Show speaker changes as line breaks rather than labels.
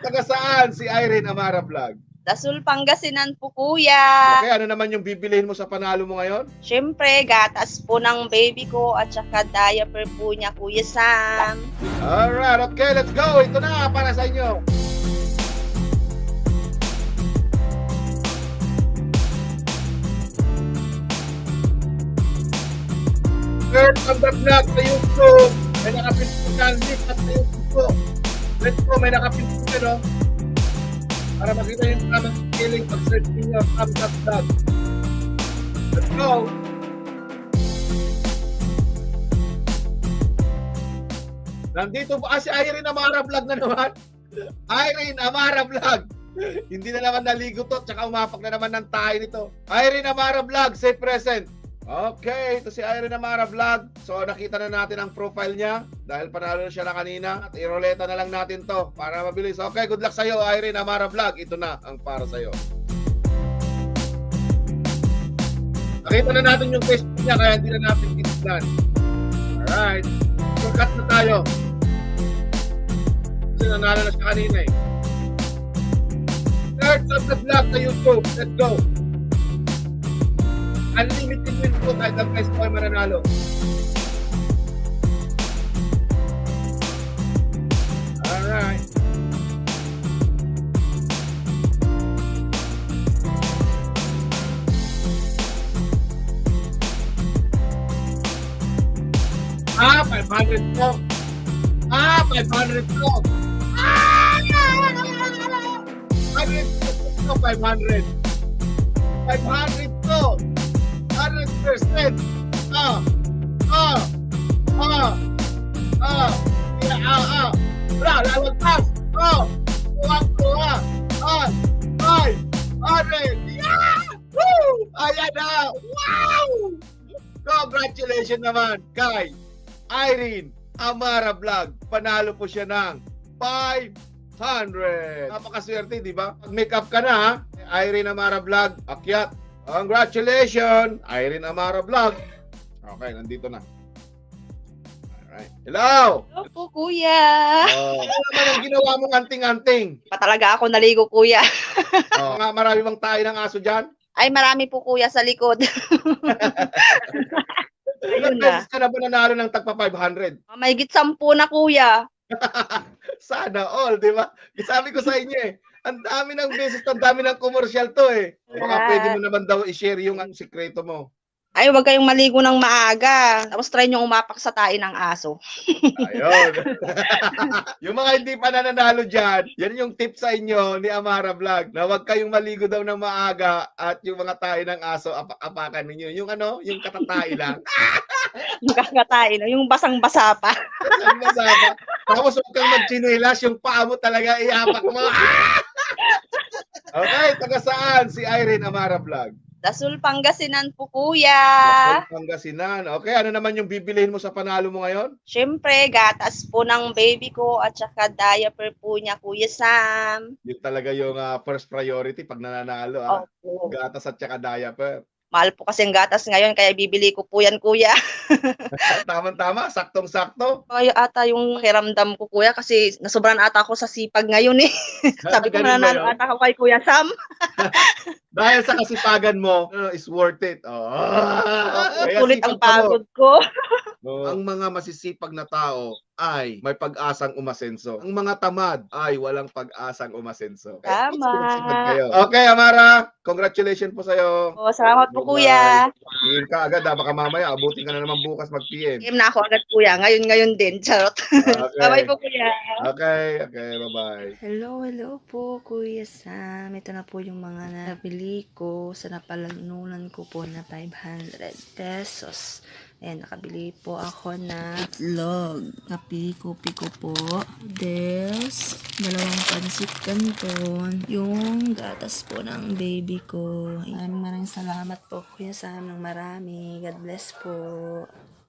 Taga saan si Irene Amara Vlog?
Dasul Pangasinan po, kuya.
Okay, ano naman yung bibilihin mo sa panalo mo ngayon?
Siyempre, gatas po ng baby ko at saka diaper po niya, Kuya Sam.
Alright, okay, let's go. Ito na para sa inyo. Third on the vlog sa YouTube. May nakapintukan, lipat sa YouTube ko. Let's go, may nakapintukan, no? Para makita yung tamang feeling pag-search ninyo, thumbs up vlog. Let's go. Nandito po si Irene Amara Vlog na naman. Irene Amara Vlog. Hindi na naman naligo to, tsaka umapak na naman ng tayo nito. Irene Amara Vlog, say present. Okay, ito si Irene Amara Vlog. So nakita na natin ang profile niya dahil panalo na siya na kanina. At iroleta na lang natin to para mabilis. Okay, good luck sa'yo Irene Amara Vlog. Ito na ang para sa'yo. Nakita na natin yung Facebook niya kaya hindi na natin titignan. Alright, so cut na tayo. Kasi nanalo na siya kanina eh. Search of the vlog sa YouTube. Let's go. Unlimited win po kahit ang price po ay mananalo. Alright. Ah, 500 po. Ah, 500 po. Ah! 500 po, 500. 500 po. 100%. Wala, lalagpas. Kuha. 500. Yeah! Woo! Ayan na. Wow! Congratulations naman kay Irene Amara Vlog. Panalo po siya ng 500. Napakaswerte, di ba? Pag-makeup ka na, ha? Irene Amara Vlog, akyat. Congratulations, Irene Amara Vlog. Okay, nandito na. Alright. Hello!
Hello po, kuya.
Ano naman ang ginawa mong anting-anting?
Pa talaga ako naligo, kuya.
Marami bang tayo ng aso dyan?
Ay, marami po, kuya, sa likod.
Ilang
Ayun na.
beses ka na ba nanalo ng tagpa 500?
Mahigit 10 na, kuya.
Sana all, di ba? Sabi ko sa inyo eh, ang dami ng beses, ang dami ng commercial to eh. Baka pwede mo naman daw i-share yung sikreto mo.
Ay, huwag kayong maligo ng maaga. Tapos try nyo umapak sa tae ng aso.
Ayun. Yung mga hindi pa nananalo dyan, yan yung tip sa inyo ni Amara Vlog, na huwag kayong maligo daw ng maaga at yung mga tae ng aso, apakan ninyo. Yung ano, yung katatay lang.
Yung kakatae, no? Yung basang-basa pa.
Basang-basa pa. Tapos huwag kang magchinelas, yung paa mo talaga iapak mo. Okay, taga saan si Irene Amara Vlog?
Dasul Pangasinan po, kuya.
Dasul Pangasinan. Okay, ano naman yung bibilihin mo sa panalo mo ngayon?
Siyempre, gatas po ng baby ko at saka diaper po niya, Kuya Sam.
Yun talaga yung first priority pag nananalo.
Opo.
Gatas at saka diaper.
Mahal po kasi ang gatas ngayon, kaya bibili ko po yan, kuya.
Tama-tama, saktong-sakto.
Kaya ata yung hiramdam ko, kuya, kasi nasobrahan ata ako sa sipag ngayon eh. Sabi ko
Ganun ba
nanalo
yun?
ata ako kay Kuya Sam.
Dahil sa kasipagan mo, is worth it. Kaya
Sulit
sipag
ang
ka mo.
pagod ko.
Ang mga masisipag na tao ay may pag-asang umasenso. Ang mga tamad ay walang pag-asang umasenso. Kaya
Tama.
sipag kayo. Okay, Amara, congratulations po sa'yo.
Oh, salamat po, kuya.
PM ka agad, baka mamaya abutin ka na naman bukas mag-PM.
Game na ako agad, kuya. Ngayon din. Charot.
Okay.
Bye-bye po, kuya.
Okay, bye-bye.
Hello po Kuya Sam. Ito na po yung mga nabili ko sa napalanunan ko po na 500 pesos. Ayan, nakabili po ako na itlog na piko-piko po. Des, dalawang pansit canton. Yung gatas po ng baby ko. Maraming salamat po Kuya Sam ng marami. God bless po.